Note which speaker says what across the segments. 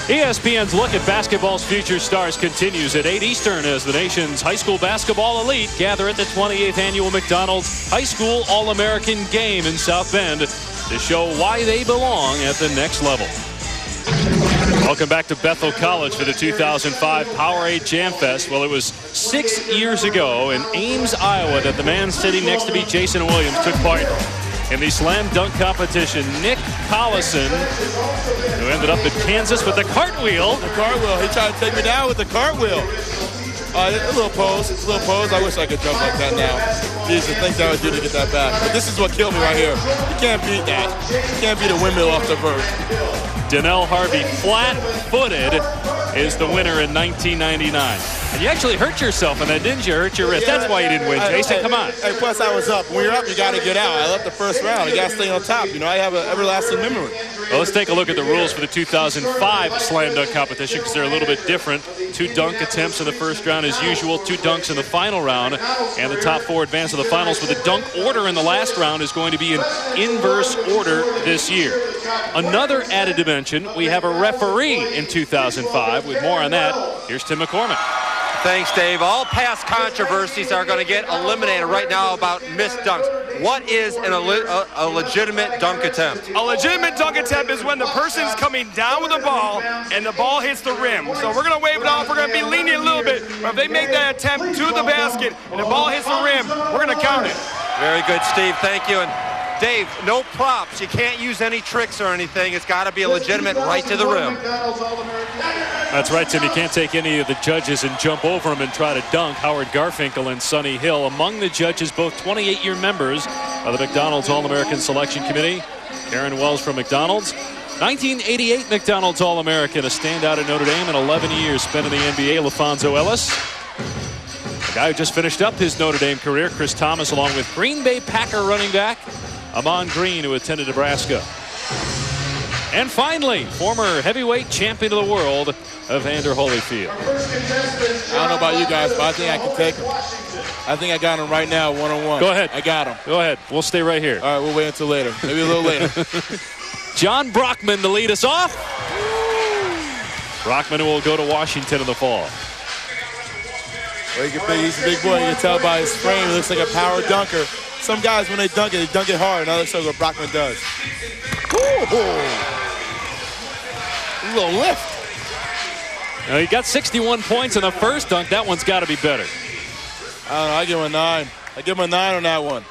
Speaker 1: ESPN's look at basketball's future stars continues at 8 Eastern as the nation's high school basketball elite gather at the 28th annual McDonald's High School All-American Game in South Bend to show why they belong at the next level. Welcome back to Bethel College for the 2005 Powerade Jam Fest. Well, it was 6 years ago in Ames, Iowa that the man sitting next to me, Jason Williams, took part in the slam dunk competition. Nick Collison, who ended up in Kansas with the cartwheel.
Speaker 2: The cartwheel. He tried to take me down with the cartwheel. A little pose. I wish I could jump like that now. Jeez, the things I would do to get that back. But this is what killed me right here. You can't beat that. You can't beat a windmill off the vert.
Speaker 1: Donnell Harvey, flat-footed, is the winner in 1999. And you actually hurt yourself in that, didn't you? Hurt your wrist.
Speaker 2: Yeah,
Speaker 1: that's why you didn't win, Jason. Come on.
Speaker 2: Hey, plus I was up. When you're up, you got to get out. I left the first round. I got to stay on top. You know, I have an everlasting memory.
Speaker 1: Well, let's take a look at the rules for the 2005 slam dunk competition because they're a little bit different. 2 dunk attempts in the first round as usual, 2 dunks in the final round, and the top 4 advance to the finals. With the dunk order in the last round is going to be in inverse order this year. Another added dimension, we have a referee in 2005. With more on that, here's Tim McCormick.
Speaker 3: Thanks, Dave. All past controversies are going to get eliminated right now about missed dunks. What is a legitimate dunk attempt?
Speaker 4: A legitimate dunk attempt is when the person's coming down with the ball and the ball hits the rim. So we're going to wave it off. We're going to be lenient a little bit. But if they make that attempt to the basket and the ball hits the rim, we're going to count it.
Speaker 3: Very good, Steve. Thank you. And Dave, no props. You can't use any tricks or anything. It's got to be a legitimate right to the rim.
Speaker 1: That's right, Tim. You can't take any of the judges and jump over them and try to dunk. Howard Garfinkel and Sonny Hill among the judges, both 28-year members of the McDonald's All-American Selection Committee. Karen Wells from McDonald's. 1988 McDonald's All-American, a standout at Notre Dame, and 11 years spent in the NBA, LaFonso Ellis. The guy who just finished up his Notre Dame career, Chris Thomas, along with Green Bay Packer running back Amon Green, who attended Nebraska. And finally, former heavyweight champion of the world, Evander Holyfield.
Speaker 2: I don't know about you guys, but I think I can take him. I think I got him right now, one-on-one.
Speaker 1: Go ahead.
Speaker 2: I got him.
Speaker 1: Go ahead. We'll stay right here.
Speaker 2: All right, we'll wait until later. Maybe a little later.
Speaker 1: John Brockman to lead us off. Brockman will go to Washington in the fall.
Speaker 2: Well, he's a big boy. You can tell by his frame. He looks like a power dunker. Some guys, when they dunk it hard, and that looks like what Brockman does. Ooh. A little lift.
Speaker 1: Now, he got 61 points in the first dunk. That one's got to be better.
Speaker 2: I don't know. I give him a 9. I give him a 9 on that one.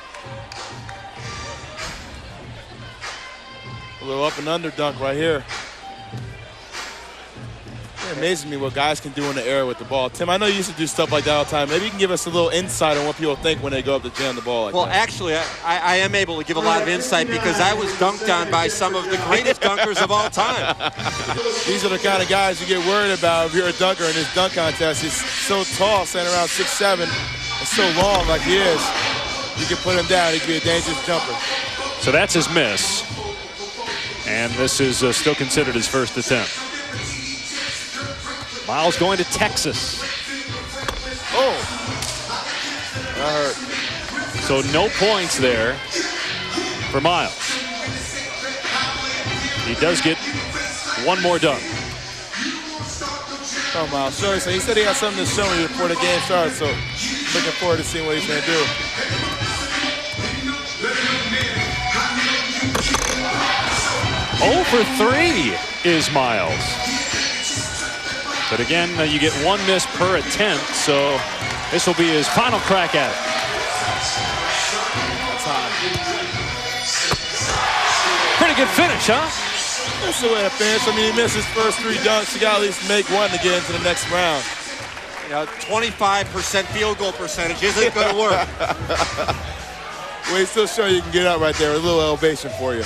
Speaker 2: A little up and under dunk right here. It amazes me what guys can do in the air with the ball. Tim, I know you used to do stuff like that all the time. Maybe you can give us a little insight on what people think when they go up to jam the ball like that.
Speaker 3: Well, actually, I am able to give a lot of insight because I was dunked on by some of the greatest dunkers of all time.
Speaker 2: These are the kind of guys you get worried about if you're a dunker in this dunk contest. He's so tall, standing around 6'7", and so long like he is. You can put him down. He can be a dangerous jumper.
Speaker 1: So that's his miss. And this is still considered his first attempt. Miles going to Texas.
Speaker 2: Oh, that hurt.
Speaker 1: So no points there for Miles. He does get one more dunk.
Speaker 2: Oh, Miles, sure. So he said he had something to show me before the game starts, so looking forward to seeing what he's going to do.
Speaker 1: For 3 is Miles. But again, you get 1 miss per attempt, so this will be his final crack at it.
Speaker 2: That's high.
Speaker 1: Pretty good finish, huh?
Speaker 2: That's the way to finish. I mean, he missed his first 3 dunks. You got to at least make 1 to get into the next round.
Speaker 3: You know, 25% field goal percentage isn't going to work.
Speaker 2: Well, he's still showing you can get up right there with a little elevation for you.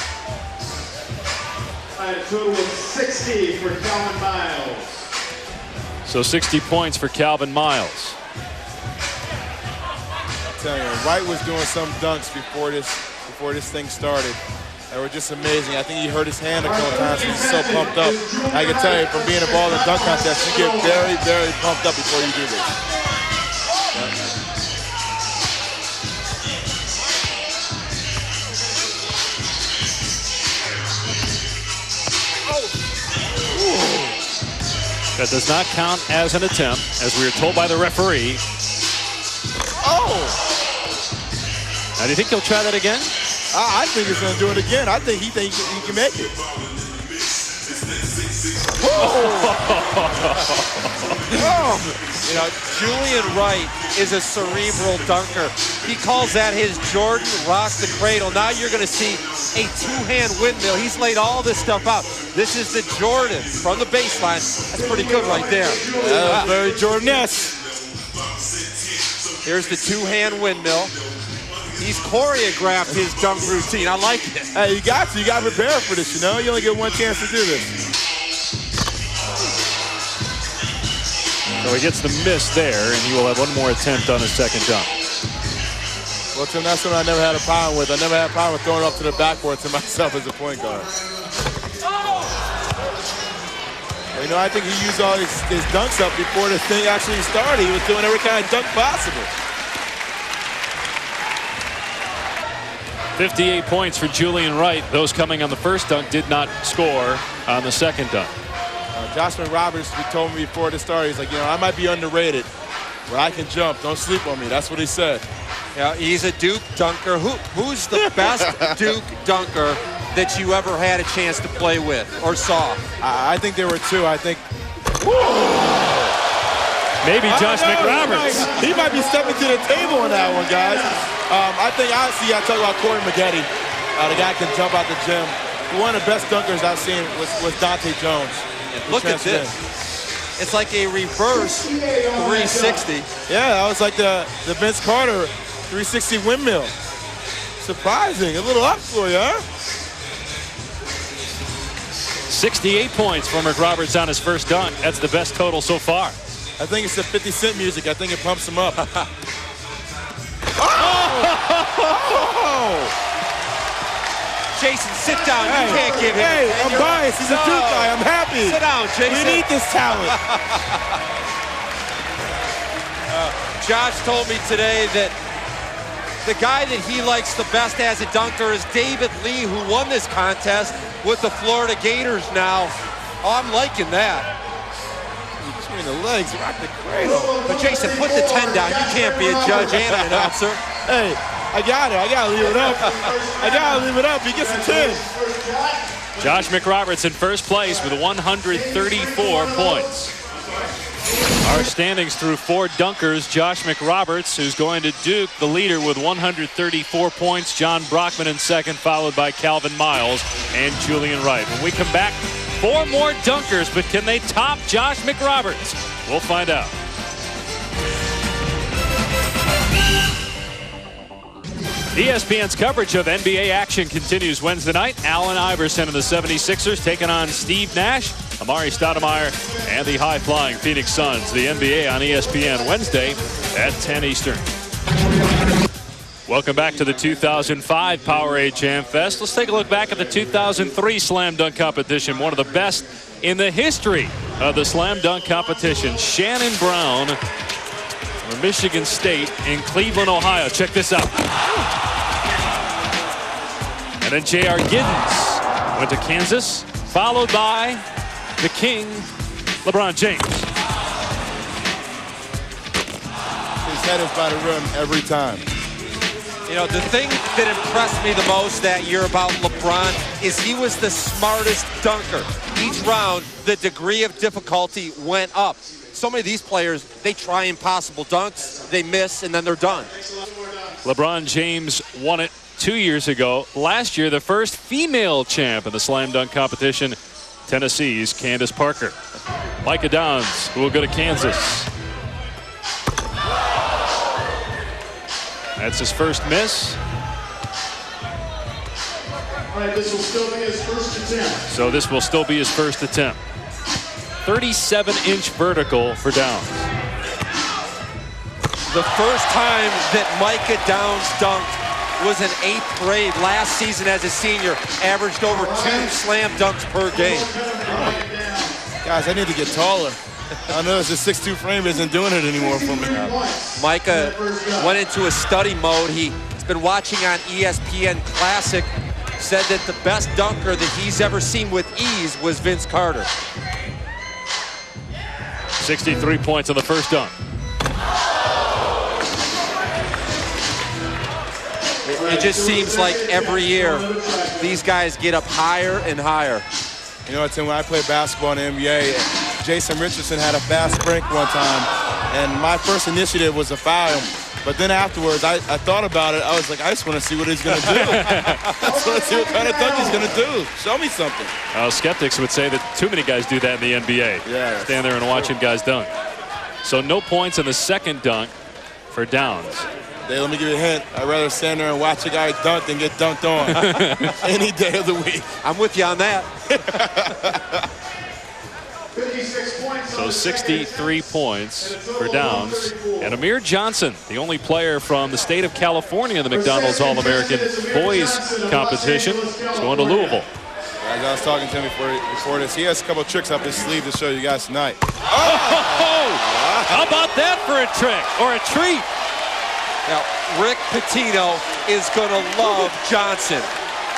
Speaker 5: A total of 60 for Calvin Miles.
Speaker 1: So 60 points for Calvin Miles.
Speaker 2: I'm telling you, Wright was doing some dunks before this thing started. They were just amazing. I think he hurt his hand a couple times. He's so pumped up. I can tell you, from being involved in the dunk contest, you get very, very pumped up before you do this.
Speaker 1: That does not count as an attempt, as we were told by the referee.
Speaker 2: Oh!
Speaker 1: Now, do you think he'll try that again?
Speaker 2: I think he's going to do it again. I think he thinks he can make it.
Speaker 3: You know, Julian Wright is a cerebral dunker. He calls that his Jordan rock the cradle. Now you're going to see a two-hand windmill. He's laid all this stuff out. This is the Jordan from the baseline. That's pretty good right there.
Speaker 2: Very Jordan-esque.
Speaker 3: Here's the two-hand windmill. He's choreographed his dunk routine. I like it.
Speaker 2: Hey, you got to prepare for this, you know? You only get one chance to do this.
Speaker 1: So he gets the miss there, and he will have one more attempt on his second dunk.
Speaker 2: Well, Tim, that's something I never had a problem with. I never had a problem with throwing up to the backboard to myself as a point guard. Well, you know, I think he used all his dunks up before the thing actually started. He was doing every kind of dunk possible.
Speaker 1: 58 points for Julian Wright. Those coming on the first dunk did not score on the second dunk.
Speaker 2: Josh McRoberts told me before the start, he's like, you know, I might be underrated, but I can jump. Don't sleep on me. That's what he said.
Speaker 3: Yeah, he's a Duke dunker. Who's the best Duke dunker that you ever had a chance to play with or saw?
Speaker 2: I think there were two. I think.
Speaker 1: Maybe Josh McRoberts.
Speaker 2: He might be stepping to the table on that one, guys. I think, honestly, I talk about Corey Maggette. The guy can jump out the gym. One of the best dunkers I've seen was Dante Jones.
Speaker 3: Look at this. It's like a reverse 360.
Speaker 2: Yeah, that was like the Vince Carter 360 windmill. Surprising. A little up for you, huh?
Speaker 1: 68 points for McRoberts on his first dunk. That's the best total so far.
Speaker 2: I think it's the 50 Cent music. I think it pumps him up.
Speaker 3: Jason, sit down. You can't give him.
Speaker 2: Hey, I'm biased. He's a Duke guy. I'm happy.
Speaker 3: Sit down, Jason.
Speaker 2: We need this talent.
Speaker 3: Josh told me today that the guy that he likes the best as a dunker is David Lee, who won this contest with the Florida Gators now. Oh, I'm liking that.
Speaker 2: Between the legs, rock the cradle.
Speaker 3: But Jason, put the 10 down. You can't be a judge and an announcer.
Speaker 2: Hey, I got it. I got to leave it up. I got to leave it up. He gets a 10.
Speaker 1: Josh McRoberts in first place with 134 points. Our standings through four dunkers. Josh McRoberts, who's going to Duke, the leader with 134 points. John Brockman in second, followed by Calvin Miles and Julian Wright. When we come back, four more dunkers, but can they top Josh McRoberts? We'll find out. ESPN's coverage of NBA action continues Wednesday night. Allen Iverson and the 76ers taking on Steve Nash, Amari Stoudemire, and the high-flying Phoenix Suns. The NBA on ESPN Wednesday at 10 Eastern. Welcome back to the 2005 Powerade Jam Fest. Let's take a look back at the 2003 Slam Dunk competition, one of the best in the history of the Slam Dunk competition. Shannon Brown from Michigan State in Cleveland, Ohio. Check this out. And then J.R. Giddens went to Kansas, followed by the King, LeBron James.
Speaker 2: His head is by the rim every time.
Speaker 3: You know, the thing that impressed me the most that year about LeBron is he was the smartest dunker. Each round, the degree of difficulty went up. So many of these players, they try impossible dunks, they miss, and then they're done.
Speaker 1: LeBron James won it 2 years ago. Last year, the first female champ in the slam dunk competition, Tennessee's Candace Parker. Micah Downs, who will go to Kansas. That's his first miss.
Speaker 5: All right, this will still be his first attempt.
Speaker 1: So this will still be his first attempt. 37-inch vertical for Downs.
Speaker 3: The first time that Micah Downs dunked was in 8th grade last season as a senior, averaged over 2 slam dunks per game.
Speaker 2: Guys, I need to get taller. I know it's a 6'2" frame isn't doing it anymore for me.
Speaker 3: Micah went into a study mode. He's been watching on ESPN Classic, said that the best dunker that he's ever seen with ease was Vince Carter.
Speaker 1: 63 points on the first dunk.
Speaker 3: It just seems like every year these guys get up higher and higher.
Speaker 2: You know, Tim, when I played basketball in the NBA, Jason Richardson had a fast break one time, and my first initiative was to foul him. But then afterwards, I thought about it. I was like, I just want to see what he's going to do. I just want to see what kind of dunk he's going to do. Show me something.
Speaker 1: Skeptics would say that too many guys do that in the NBA.
Speaker 2: Yeah,
Speaker 1: stand there and watching guys dunk. So no points in the second dunk for Downs.
Speaker 2: Let me give you a hint. I'd rather stand there and watch a guy dunk than get dunked on any day of the week.
Speaker 3: I'm with you on that.
Speaker 5: 56 points.
Speaker 1: So 63 points for Downs. And Amir Johnson, the only player from the state of California in the McDonald's All-American Boys Competition, is going to Louisville.
Speaker 2: As I was talking to him before this, he has a couple tricks up his sleeve to show you guys tonight.
Speaker 1: Oh! How about that for a trick or a treat?
Speaker 3: Now, Rick Pitino is going to love Johnson.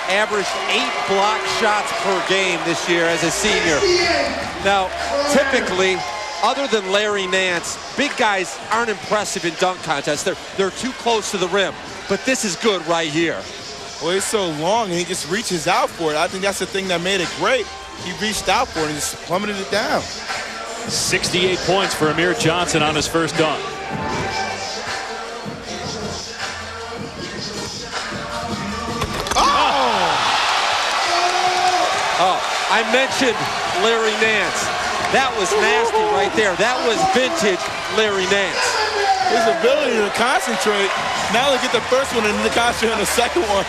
Speaker 3: Averaged 8 block shots per game this year as a senior. Now, typically, other than Larry Nance, big guys aren't impressive in dunk contests. They're too close to the rim. But this is good right here.
Speaker 2: Well, he's so long, and he just reaches out for it. I think that's the thing that made it great. He reached out for it and just plummeted it down.
Speaker 1: 68 points for Amir Johnson on his first dunk.
Speaker 3: I mentioned Larry Nance. That was nasty right there. That was vintage Larry Nance.
Speaker 2: His ability to concentrate, not only get the first one and then concentrate on the second one.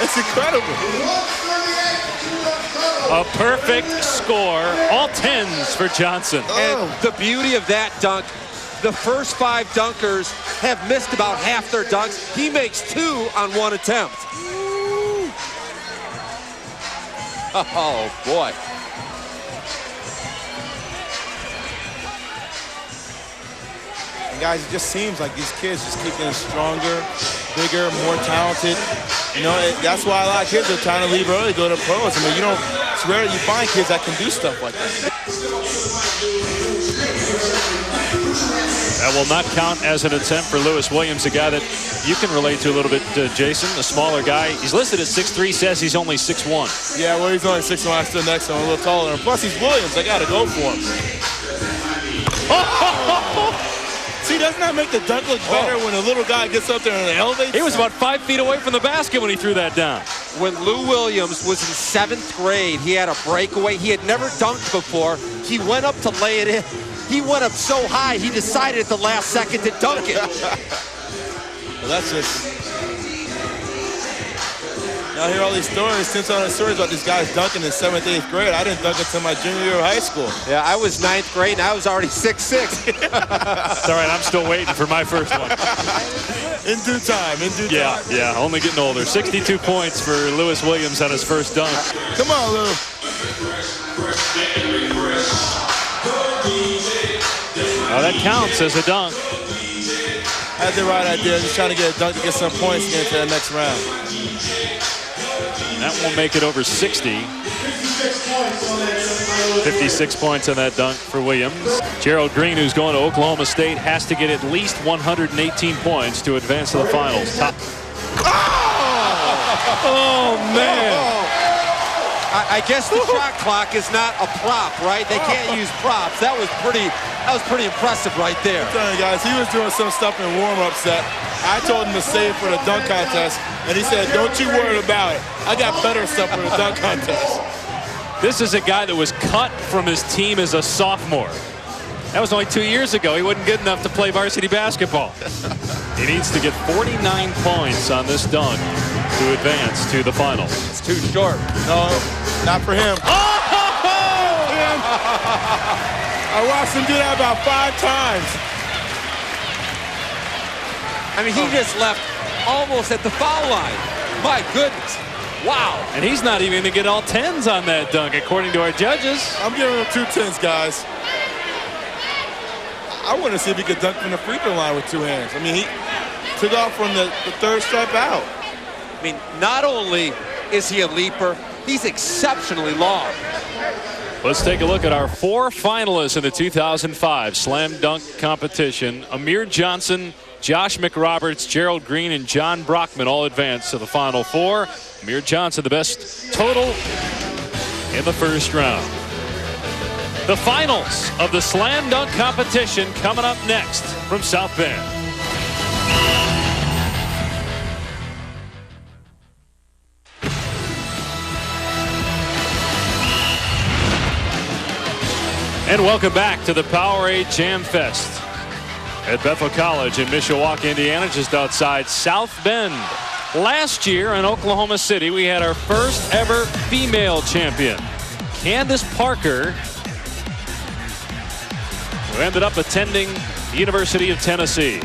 Speaker 2: It's incredible.
Speaker 1: A perfect score. All 10s for Johnson.
Speaker 3: And the beauty of that dunk, the first 5 dunkers have missed about half their dunks. He makes 2 on 1 attempt. Oh, boy.
Speaker 2: And guys, it just seems like these kids just keep getting stronger, bigger, more talented. You know, that's why a lot of kids are trying to leave early, go to pros. I mean, it's rare you find kids that can do stuff like that.
Speaker 1: That will not count as an attempt for Lewis Williams, a guy that you can relate to a little bit, Jason, a smaller guy. He's listed at 6'3", says he's only 6'1".
Speaker 2: Yeah, well, he's only 6'1". I stood next to him, a little taller. And plus, he's Williams. I got to go for him. See, doesn't that make the dunk look better when a little guy gets up there and elevates?
Speaker 1: He was about 5 feet away from the basket when he threw that down.
Speaker 3: When Lou Williams was in 7th grade, he had a breakaway. He had never dunked before. He went up to lay it in. He went up so high, he decided at the last second to dunk it.
Speaker 2: Well, that's just... Now I hear all these stories, since all the stories about these guys dunking in 7th, 8th grade. I didn't dunk until my junior year of high school.
Speaker 3: Yeah, I was 9th grade, and I was already 6'6".
Speaker 1: It's all right, I'm still waiting for my first one.
Speaker 2: In due time, in due time.
Speaker 1: Yeah, only getting older. 62 points for Lewis Williams on his first dunk.
Speaker 2: Come on, Lou.
Speaker 1: Now that counts as a dunk.
Speaker 2: I had the right idea, just trying to get a dunk to get some points to get into the next round.
Speaker 1: That won't make it over 60. 56 points on that dunk for Williams. Gerald Green, who's going to Oklahoma State, has to get at least 118 points to advance to the finals. Oh, man.
Speaker 3: I guess the shot clock is not a prop, right? They can't use props. That was pretty impressive right there.
Speaker 2: I'm telling you guys, he was doing some stuff in warm-up set. I told him to save for the dunk contest, and he said, don't you worry about it. I got better stuff for the dunk contest.
Speaker 1: This is a guy that was cut from his team as a sophomore. That was only 2 years ago. He wasn't good enough to play varsity basketball. He needs to get 49 points on this dunk to advance to the finals.
Speaker 3: It's too short.
Speaker 2: No, not for him. I watched him do that about 5 times.
Speaker 3: I mean, he just left almost at the foul line. My goodness. Wow.
Speaker 1: And he's not even going to get all 10s on that dunk, according to our judges.
Speaker 2: I'm giving him 2 10s, guys. I want to see if he could dunk from the free throw line with 2 hands. I mean, he took off from the 3rd stripe out.
Speaker 3: I mean, not only is he a leaper, he's exceptionally long.
Speaker 1: Let's take a look at our 4 finalists in the 2005 Slam Dunk competition. Amir Johnson, Josh McRoberts, Gerald Green, and John Brockman all advanced to the Final Four. Amir Johnson, the best total in the first round. The finals of the Slam Dunk competition coming up next from South Bend. And welcome back to the Powerade Jam Fest at Bethel College in Mishawaka, Indiana, just outside South Bend. Last year in Oklahoma City, we had our first ever female champion, Candace Parker, who ended up attending the University of Tennessee.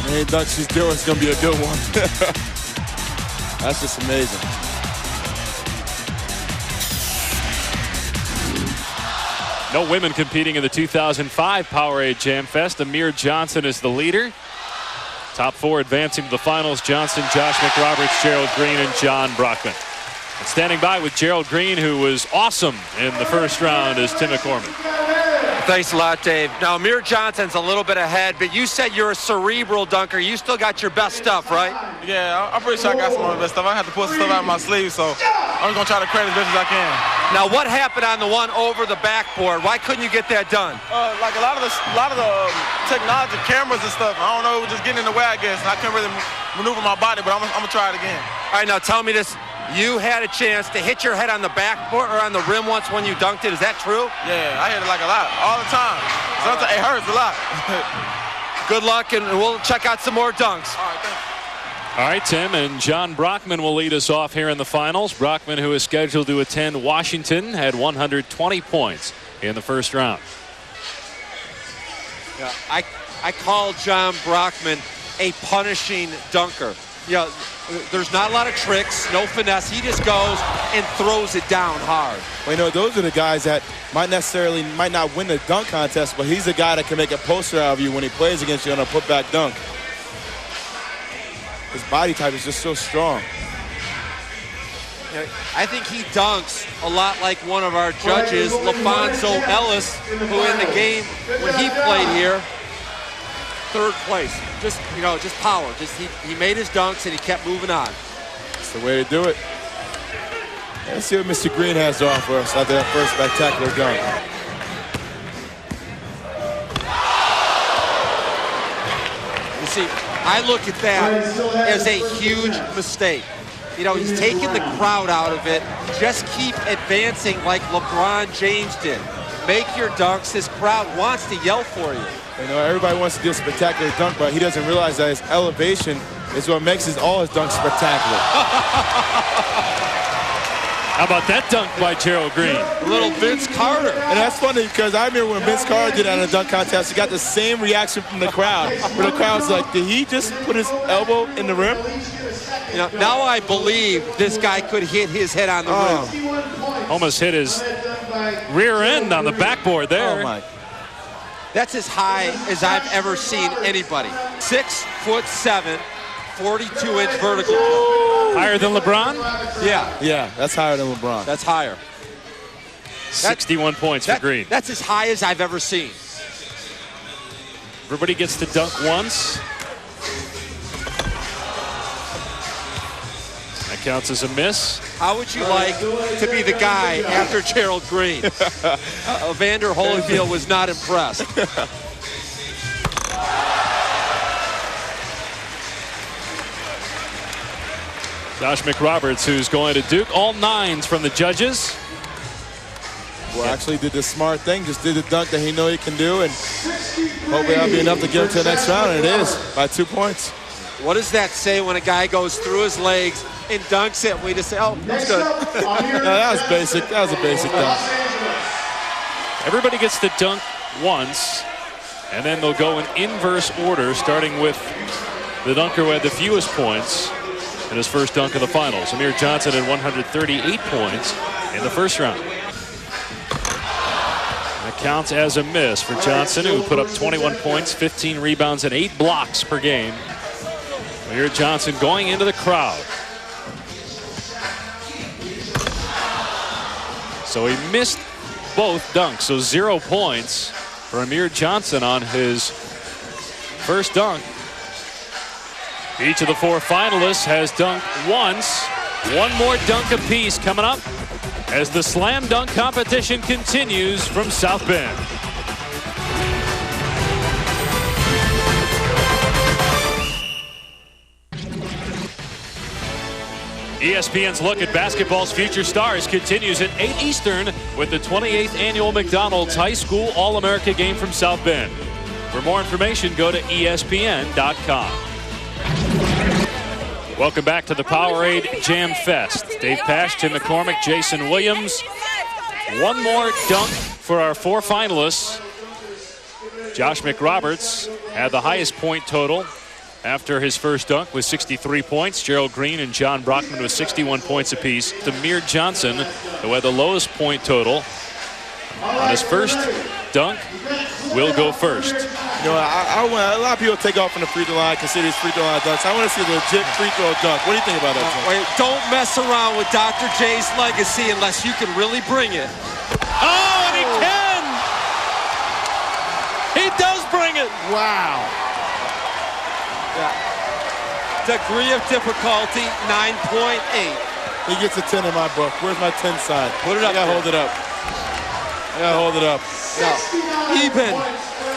Speaker 2: Any dunk she's doing is going to be a good one. That's just amazing.
Speaker 1: No women competing in the 2005 Powerade Jam Fest. Amir Johnson is the leader. Top 4 advancing to the finals: Johnson, Josh McRoberts, Gerald Green, and John Brockman. And standing by with Gerald Green, who was awesome in the first round, is Tim McCormick.
Speaker 3: Thanks a lot, Dave. Now, Amir Johnson's a little bit ahead, but you said you're a cerebral dunker. You still got your best stuff, right?
Speaker 6: Yeah, I'm pretty sure I got some of the best stuff. I have to pull some stuff out of my sleeve, so I'm just going to try to credit as best as I can.
Speaker 3: Now, what happened on the one over the backboard? Why couldn't you get that done?
Speaker 6: Like a lot of the technology, cameras and stuff, I don't know, it was just getting in the way, I guess. I couldn't really maneuver my body, but I'm going to try it again.
Speaker 3: All right, now tell me this. You had a chance to hit your head on the backboard or on the rim once when you dunked it. Is that true?
Speaker 6: Yeah, I hit it like a lot, all the time. Sometimes it hurts a lot.
Speaker 3: Good luck, and we'll check out some more dunks.
Speaker 6: All right, thank you.
Speaker 1: All right, Tim, and John Brockman will lead us off here in the finals. Brockman, who is scheduled to attend Washington, had 120 points in the first round.
Speaker 3: Yeah, I call John Brockman a punishing dunker. You know, there's not a lot of tricks, no finesse. He just goes and throws it down hard.
Speaker 2: Well, you know, those are the guys that might not win the dunk contest, but he's the guy that can make a poster out of you when he plays against you on a putback dunk. His body type is just so strong.
Speaker 3: You know, I think he dunks a lot like one of our judges, LaFonso Ellis, who in the game when he played here, 3rd place. Just power. He made his dunks and he kept moving on.
Speaker 2: That's the way to do it. Let's see what Mr. Green has to offer us after that first spectacular dunk.
Speaker 3: You see, I look at that as a huge mistake. You know, he's taking the crowd out of it. Just keep advancing like LeBron James did. Make your dunks. This crowd wants to yell for you.
Speaker 2: You know, everybody wants to do a spectacular dunk, but he doesn't realize that his elevation is what makes all his dunks spectacular.
Speaker 1: How about that dunk by Gerald Green?
Speaker 3: Little Vince Carter.
Speaker 2: And that's funny because I remember when Vince Carter did that in a dunk contest, he got the same reaction from the crowd. Where the crowd's like, did he just put his elbow in the rim?
Speaker 3: You know, now I believe this guy could hit his head on the rim.
Speaker 1: Almost hit his rear end on the backboard there.
Speaker 2: Oh, my.
Speaker 3: That's as high as I've ever seen anybody. 6'7", 42-inch vertical.
Speaker 1: Higher than LeBron?
Speaker 3: Yeah.
Speaker 2: Yeah, that's higher than LeBron.
Speaker 3: That's higher.
Speaker 1: 61 points for Green.
Speaker 3: That's as high as I've ever seen.
Speaker 1: Everybody gets to dunk once. That counts as a miss.
Speaker 3: How would you like to be the guy after Gerald Green? Evander Holyfield was not impressed.
Speaker 1: Josh McRoberts, who's going to Duke. All 9s from the judges.
Speaker 2: Well, actually did the smart thing, just did the dunk that he know he can do, and hopefully that'll be enough to get him to the next round, and it is, by 2 points.
Speaker 3: What does that say when a guy goes through his legs and dunks it? We just say, oh, that's good.
Speaker 2: No, that was basic. That was a basic dunk.
Speaker 1: Everybody gets to dunk once, and then they'll go in inverse order, starting with the dunker who had the fewest points in his first dunk of the finals. Amir Johnson had 138 points in the first round. That counts as a miss for Johnson, who put up 21 points, 15 rebounds, and 8 blocks per game. Amir Johnson going into the crowd. So he missed both dunks. So 0 points for Amir Johnson on his first dunk. Each of the 4 finalists has dunked once. One more dunk apiece coming up as the slam dunk competition continues from South Bend. ESPN's look at basketball's future stars continues at 8 Eastern with the 28th annual McDonald's High School All-America game from South Bend. For more information, go to ESPN.com. Welcome back to the Powerade Jam Fest. Dave Pasch, Tim McCormick, Jason Williams. One more dunk for our 4 finalists. Josh McRoberts had the highest point total after his first dunk with 63 points. Gerald Green and John Brockman with 61 points apiece. Amir Johnson, who had the lowest point total on his first dunk, will go first.
Speaker 2: You know, I want a lot of people take off from the free throw line, consider these free throw line dunks. I want to see a legit free throw dunk. What do you think about that?
Speaker 3: Wait, don't mess around with Dr. J's legacy unless you can really bring it. Oh, and he can! He does bring it!
Speaker 2: Wow.
Speaker 3: Yeah. Degree of difficulty, 9.8.
Speaker 2: He gets a 10 in my book. Where's my 10 sign?
Speaker 3: Put it up.
Speaker 2: I gotta hold it up. I gotta hold it up.
Speaker 3: No. Even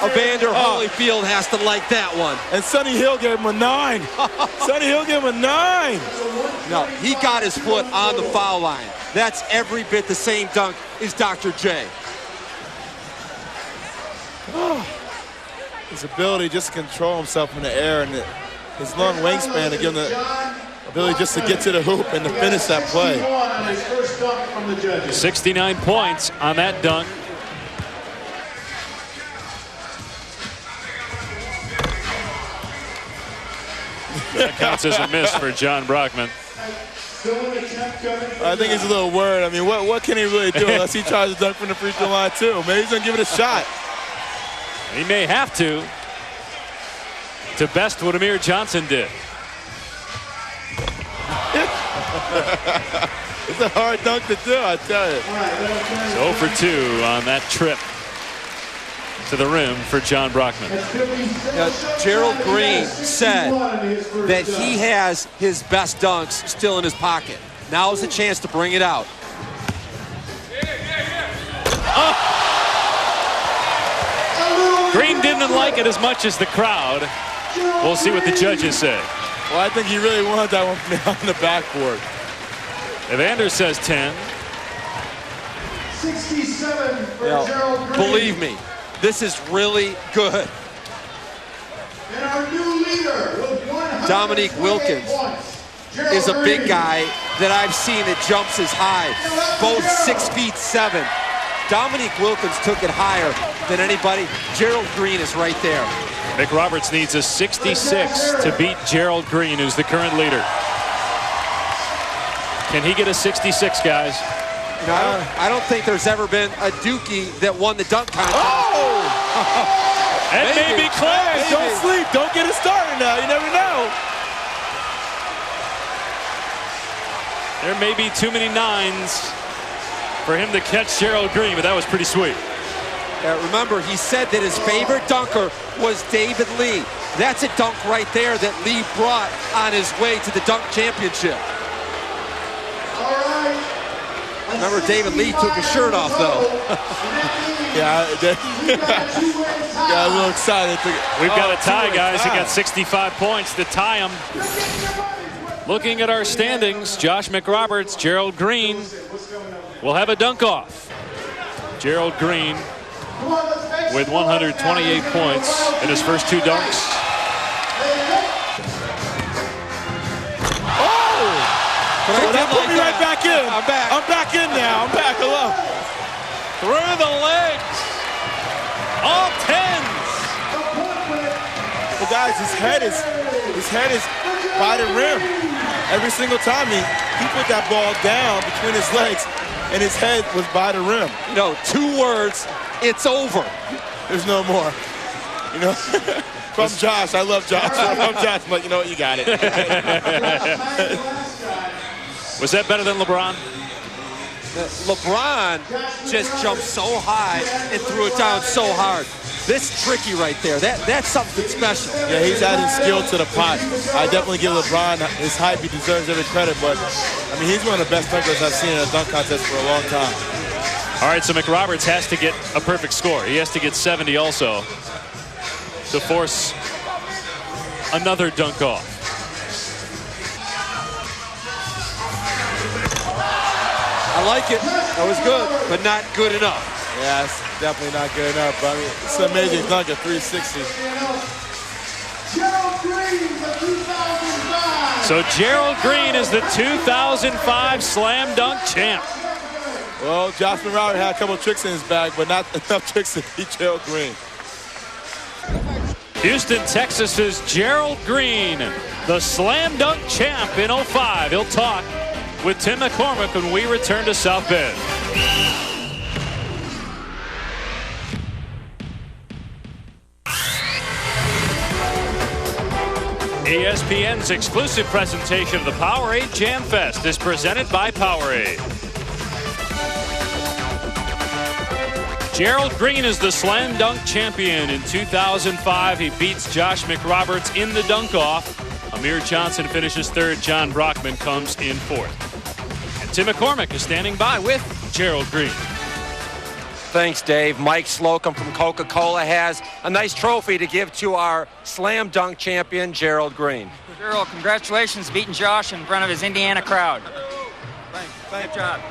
Speaker 3: Evander Holyfield has to like that one.
Speaker 2: And Sonny Hill gave him a 9. Sonny Hill gave him a 9.
Speaker 3: No, he got his foot on the foul line. That's every bit the same dunk as Dr. J.
Speaker 2: His ability just to control himself in the air and his long wingspan to give him the ability just to get to the hoop and to finish that play.
Speaker 1: 69 points on that dunk. That counts as a miss for John Brockman.
Speaker 2: I think he's a little worried. I mean, what can he really do unless he tries to dunk from the free throw line too? Maybe he's gonna give it a shot.
Speaker 1: He may have to best what Amir Johnson did.
Speaker 2: It's a hard dunk to do, I tell you.
Speaker 1: So 0 for 2 on that trip to the rim for John Brockman.
Speaker 3: Gerald Green said that he has his best dunks still in his pocket. Now is the chance to bring it out.
Speaker 1: Green didn't like it as much as the crowd. We'll see what the judges say.
Speaker 2: Well, I think he really wanted that one on the backboard.
Speaker 1: Evander says 10.
Speaker 5: 67 for Gerald Green.
Speaker 3: Believe me, this is really good.
Speaker 5: And our new leader with 128
Speaker 3: Dominique Wilkins
Speaker 5: Gerald
Speaker 3: is a big
Speaker 5: Green.
Speaker 3: guy that I've seen that jumps as high, both 6'7". Dominique Wilkins took it higher than anybody. Gerald Green is right there.
Speaker 1: McRoberts needs a 66 to beat Gerald Green, who's the current leader. Can he get a 66, guys?
Speaker 3: You know, I don't think there's ever been a Dookie that won the dunk contest.
Speaker 1: That may be close.
Speaker 2: Hey, don't sleep. Don't get it started now. You never know.
Speaker 1: There may be too many 9s for him to catch Gerald Green, but that was pretty sweet.
Speaker 3: Remember, he said that his favorite dunker was David Lee. That's a dunk right there that Lee brought on his way to the dunk championship. Remember, David Lee took his shirt off, though.
Speaker 2: Yeah, a little excited.
Speaker 1: We've got a tie, guys. He got 65 points to tie him. Looking at our standings, Josh McRoberts, Gerald Green will have a dunk-off. Gerald Green with 128 points in his first 2 dunks.
Speaker 2: But that put me right back in. I'm back. I'm back in now. I'm back. Hello.
Speaker 1: Through the legs. All 10s.
Speaker 2: Well, guys, his head is by the rim. Every single time he put that ball down between his legs, and his head was by the rim.
Speaker 3: You know, 2 words, it's over.
Speaker 2: There's no more. You know, from Josh, I love Josh. From Josh, but you know what, you got it.
Speaker 1: Was that better than LeBron?
Speaker 3: LeBron just jumped so high and threw it down so hard. This tricky right there. That's something special.
Speaker 2: Yeah, he's adding skill to the pot. I definitely give LeBron his hype. He deserves every credit, but I mean, he's one of the best dunkers I've seen in a dunk contest for a long time.
Speaker 1: All right, so McRoberts has to get a perfect score. He has to get 70 also to force another dunk off.
Speaker 3: I like it. That was good, but not good enough.
Speaker 2: Yeah, it's definitely not good enough. But I mean, it's an amazing dunk at 360.
Speaker 5: Gerald Green, the 2005.
Speaker 1: So Gerald Green is the 2005 Slam Dunk champ.
Speaker 2: Well, Josh McRoberts had a couple tricks in his bag, but not enough tricks to beat Gerald Green.
Speaker 1: Houston, Texas's Gerald Green, the Slam Dunk champ in 05. He'll talk with Tim McCormick when we return to South Bend. ESPN's exclusive presentation of the Powerade Jam Fest is presented by Powerade. Gerald Green is the Slam Dunk champion. In 2005, he beats Josh McRoberts in the dunk-off. Amir Johnson finishes third. John Brockman comes in fourth. And Tim McCormick is standing by with Gerald Green.
Speaker 3: Thanks, Dave. Mike Slocum from Coca-Cola has a nice trophy to give to our Slam Dunk champion, Gerald Green.
Speaker 7: Gerald, congratulations beating Josh in front of his Indiana crowd. Thanks. Good job.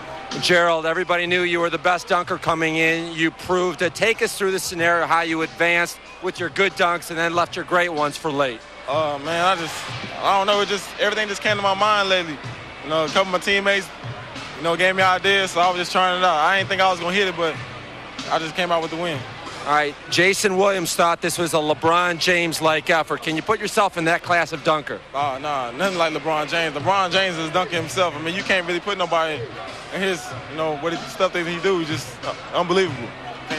Speaker 3: Gerald, everybody knew you were the best dunker coming in. You proved it. Take us through the scenario, how you advanced with your good dunks and then left your great ones for late.
Speaker 6: Oh, man, I don't know. Everything just came to my mind lately. You know, a couple of my teammates, gave me ideas, so I was just trying it out. I didn't think I was going to hit it, but I just came out with the win.
Speaker 3: All right, Jason Williams thought this was a LeBron James-like effort. Can you put yourself in that class of dunker?
Speaker 6: Oh, no, nothing like LeBron James. LeBron James is dunking himself. I mean, you can't really put nobody in his, what stuff that he do, just unbelievable.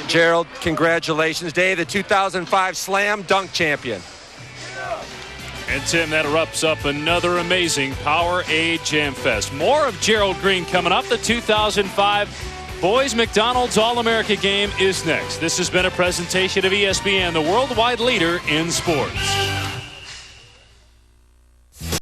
Speaker 3: Gerald, congratulations. Dave, the 2005 Slam Dunk champion.
Speaker 1: And Tim, that wraps up another amazing Powerade Jam Fest. More of Gerald Green coming up. The 2005 Boys McDonald's All-America game is next. This has been a presentation of ESPN, the worldwide leader in sports.